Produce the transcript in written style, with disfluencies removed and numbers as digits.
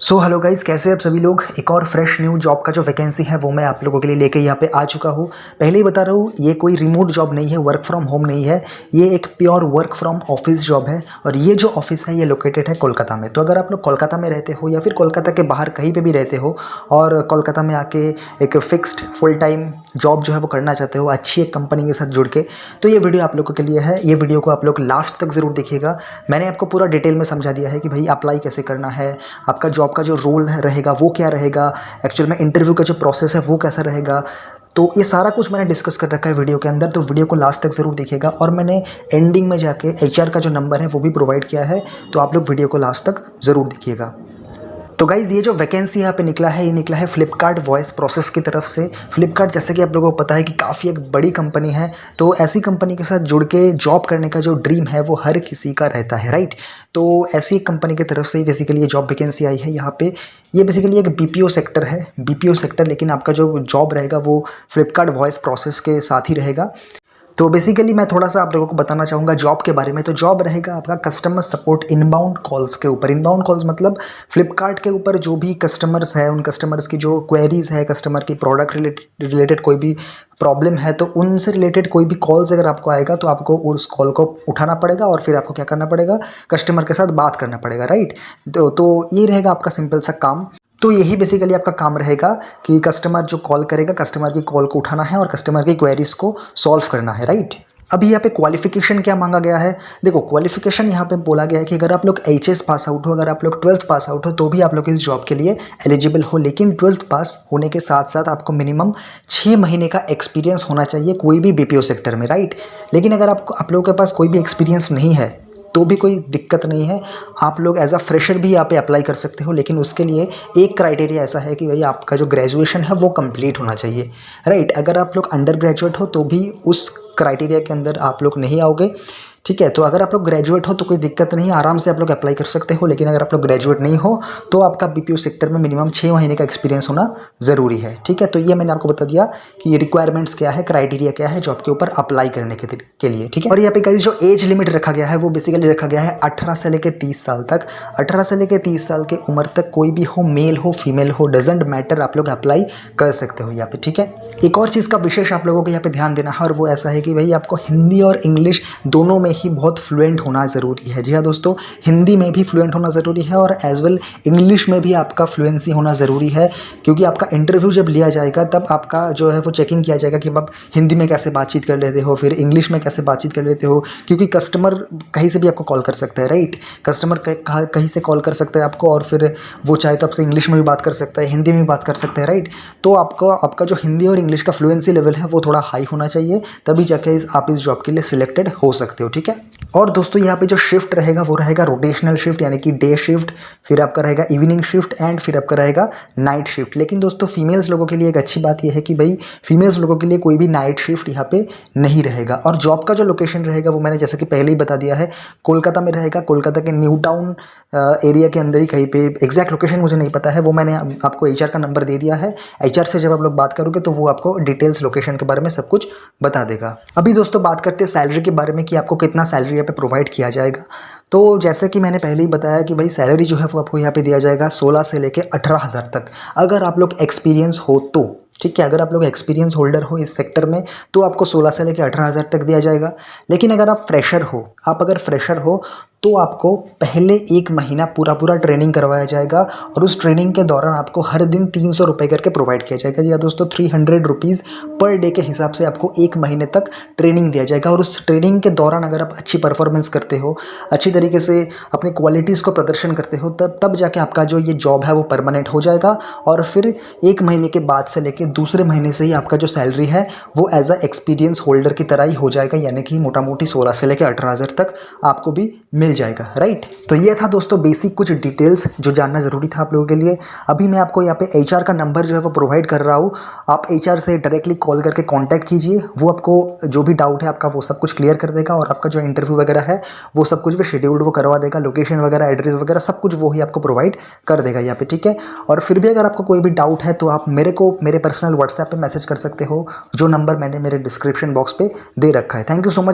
Hello guys, कैसे आप सभी लोग। एक और फ्रेश न्यू जॉब का जो वैकेंसी है वो मैं आप लोगों के लिए लेके यहाँ पे आ चुका हूँ। पहले ही बता रहा हूँ, ये कोई रिमोट जॉब नहीं है, वर्क फ्रॉम होम नहीं है, ये एक pure work from office job है। और ये जो ऑफिस है ये लोकेटेड है कोलकाता में। तो अगर आप लोग कोलकाता में रहते हो या फिर कोलकाता के बाहर कहीं पर भी रहते हो और कोलकाता में आके एक फिक्स्ड फुल टाइम जॉब जो है वो करना चाहते हो अच्छी एक कंपनी के साथ जुड़ के, तो ये वीडियो आप लोगों के लिए है। ये वीडियो को आप लोग लास्ट तक ज़रूर देखिएगा। मैंने आपको पूरा डिटेल में समझा दिया है कि भाई अप्लाई कैसे करना है, आपका जॉब का जो रोल रहेगा वो क्या रहेगा, एक्चुअल में इंटरव्यू का जो प्रोसेस है वो कैसा रहेगा। तो ये सारा कुछ मैंने डिस्कस कर रखा है वीडियो के अंदर, तो वीडियो को लास्ट तक ज़रूर देखिएगा। और मैंने एंडिंग में जाके एचआर का जो नंबर है वो भी प्रोवाइड किया है, तो आप लोग वीडियो को लास्ट तक ज़रूर देखिएगा। तो गाइज़, ये जो वैकेंसी यहाँ पे निकला है ये निकला है फ्लिपकार्ट वॉइस प्रोसेस की तरफ से। फ्लिपकार्ट जैसे कि आप लोगों को पता है कि काफ़ी एक बड़ी कंपनी है, तो ऐसी कंपनी के साथ जुड़ के जॉब करने का जो ड्रीम है वो हर किसी का रहता है, राइट। तो ऐसी एक कंपनी की तरफ से बेसिकली ये जॉब वैकेंसी आई है यहाँ पे। ये बेसिकली एक बीपीओ सेक्टर है, बीपीओ सेक्टर, लेकिन आपका जो जॉब रहेगा वो फ्लिपकार्ट वॉइस प्रोसेस के साथ ही रहेगा। तो बेसिकली मैं थोड़ा सा आप लोगों को बताना चाहूँगा जॉब के बारे में। तो जॉब रहेगा आपका कस्टमर सपोर्ट इनबाउंड कॉल्स के ऊपर। इनबाउंड कॉल्स मतलब फ्लिपकार्ट के ऊपर जो भी कस्टमर्स है, उन कस्टमर्स की जो क्वेरीज़ है, कस्टमर की प्रोडक्ट रिलेटेड कोई भी प्रॉब्लम है, तो उनसे रिलेटेड कोई भी कॉल्स अगर आपको आएगा तो आपको उस कॉल को उठाना पड़ेगा और फिर आपको क्या करना पड़ेगा, कस्टमर के साथ बात करना पड़ेगा, राइट। तो ये रहेगा आपका सिंपल सा काम। तो यही बेसिकली आपका काम रहेगा कि कस्टमर जो कॉल करेगा, कस्टमर की कॉल को उठाना है और कस्टमर की क्वेरीज को सॉल्व करना है, राइट। अभी यहाँ पे क्वालिफिकेशन क्या मांगा गया है, देखो क्वालिफिकेशन यहाँ पे बोला गया है कि अगर आप लोग एचएस पास आउट हो, अगर आप लोग 12th पास आउट हो तो भी आप लोग इस जॉब के लिए एलिजिबल हो। लेकिन 12th पास होने के साथ साथ आपको मिनिमम 6 महीने का एक्सपीरियंस होना चाहिए कोई भी बीपीओ सेक्टर में, राइट। लेकिन अगर आप लोगों के पास कोई भी एक्सपीरियंस नहीं है तो भी कोई दिक्कत नहीं है, आप लोग एज अ फ्रेशर भी यहाँ पे अप्लाई कर सकते हो। लेकिन उसके लिए एक क्राइटेरिया ऐसा है कि भाई आपका जो ग्रेजुएशन है वो कंप्लीट होना चाहिए, राइट। अगर आप लोग अंडर ग्रेजुएट हो तो भी उस क्राइटेरिया के अंदर आप लोग नहीं आओगे, ठीक है। तो अगर आप लोग ग्रेजुएट हो तो कोई दिक्कत नहीं है, आराम से आप लोग अप्लाई कर सकते हो। लेकिन अगर आप लोग ग्रेजुएट नहीं हो तो आपका बीपीओ सेक्टर में मिनिमम 6 महीने का एक्सपीरियंस होना ज़रूरी है, ठीक है। तो ये मैंने आपको बता दिया कि ये रिक्वायरमेंट्स क्या है, क्राइटेरिया क्या है जॉब के ऊपर अप्लाई करने के लिए, ठीक है। और यहाँ पे गाइस जो एज लिमिट रखा गया है वो बेसिकली रखा गया है 18 से लेकर 30 साल तक। 18 से लेकर 30 साल की उम्र तक कोई भी हो, मेल हो फीमेल हो, डजेंट मैटर, आप लोग अप्लाई कर सकते हो यहाँ पे, ठीक है। एक और चीज़ का विशेष आप लोगों को यहाँ पे ध्यान देना है और वो ऐसा है कि भाई आपको हिंदी और इंग्लिश दोनों में ही बहुत फ्लुएंट होना ज़रूरी है। जी हाँ दोस्तों, हिंदी में भी फ्लुएंट होना ज़रूरी है और एज वेल इंग्लिश में भी आपका फ्लुएंसी होना ज़रूरी है, क्योंकि आपका इंटरव्यू जब लिया जाएगा तब आपका जो है वो चेकिंग किया जाएगा कि आप हिंदी में कैसे बातचीत कर लेते हो, फिर इंग्लिश में कैसे बातचीत कर लेते हो। क्योंकि कस्टमर कहीं से भी आपको कॉल कर सकता है, राइट। कस्टमर कहीं से कॉल कर सकता है आपको और फिर वो चाहे तो आपसे इंग्लिश में भी बात कर सकता है, हिंदी में भी बात कर सकता है, राइट। तो आपका जो हिंदी और इंग्लिश का फ्लुएंसी लेवल है वो थोड़ा हाई होना चाहिए, तभी जाके आप इस जॉब के लिए सिलेक्टेड हो सकते हो, ठीक है। और दोस्तों यहाँ पे जो शिफ्ट रहेगा वो रहेगा रोटेशनल शिफ्ट, यानी कि डे शिफ्ट, फिर आपका रहेगा इवनिंग शिफ्ट एंड फिर आपका रहेगा नाइट शिफ्ट। लेकिन दोस्तों फीमेल्स लोगों के लिए एक अच्छी बात यह है कि भाई फीमेल्स लोगों के लिए कोई भी नाइट शिफ्ट यहाँ पे नहीं रहेगा। और जॉब का जो लोकेशन रहेगा वो मैंने जैसे कि पहले ही बता दिया है, कोलकाता में रहेगा। कोलकाता के न्यू टाउन एरिया के अंदर ही कहीं पे, एग्जैक्ट लोकेशन मुझे नहीं पता है, वो मैंने आपको एचआर का नंबर दे दिया है। एचआर से जब आप लोग बात करोगे तो वो आपको डिटेल्स लोकेशन के बारे में सब कुछ बता देगा। अभी दोस्तों बात करते हैं सैलरी के बारे में कि आपको कितना सैलरी यहाँ पे प्रोवाइड किया जाएगा। तो जैसे कि मैंने पहले ही बताया कि भाई सैलरी जो है वो आपको यहाँ पे दिया जाएगा 16 से लेके 18,000 तक, अगर आप लोग एक्सपीरियंस हो तो, ठीक है। अगर आप लोग एक्सपीरियंस होल्डर हो इस सेक्टर में तो आपको 16 से लेकर 18,000 तक दिया जाएगा। लेकिन अगर आप फ्रेशर हो, अगर फ्रेशर हो तो आपको पहले 1 महीना पूरा ट्रेनिंग करवाया जाएगा और उस ट्रेनिंग के दौरान आपको हर दिन 300 रुपये करके प्रोवाइड किया जाएगा। या दोस्तों 300 रुपीज़ पर डे के हिसाब से आपको 1 महीने तक ट्रेनिंग दिया जाएगा। और उस ट्रेनिंग के दौरान अगर आप अच्छी परफॉर्मेंस करते हो, अच्छी तरीके से अपनी क्वालिटीज़ को प्रदर्शन करते हो, तब जाके आपका जो ये जॉब है वो परमानेंट हो जाएगा। और फिर 1 महीने के बाद से लेके दूसरे महीने से ही आपका जो सैलरी है वो एज अ एक्सपीरियंस होल्डर की तरह ही हो जाएगा, यानी कि मोटा मोटी 16 से लेकर 18,000 तक आपको भी मिल जाएगा, राइट। तो ये था दोस्तों बेसिक कुछ डिटेल्स जो जानना ज़रूरी था आप लोगों के लिए। अभी मैं आपको यहाँ पे एचआर का नंबर जो है वो प्रोवाइड कर रहा हूँ, आप एचआर से डायरेक्टली कॉल करके कांटेक्ट कीजिए। वो आपको जो भी डाउट है आपका वो सब कुछ क्लियर कर देगा और आपका जो इंटरव्यू वगैरह है वो सब कुछ भी शेड्यूल्ड वो करवा देगा, लोकेशन वगैरह, एड्रेस वगैरह सब कुछ वो ही आपको प्रोवाइड कर देगा यहाँ पे, ठीक है। और फिर भी अगर आपको कोई भी डाउट है तो आप मेरे पर्सनल व्हाट्सएप पे मैसेज कर सकते हो, जो नंबर मैंने मेरे डिस्क्रिप्शन बॉक्स पे दे रखा है। Thank you so much.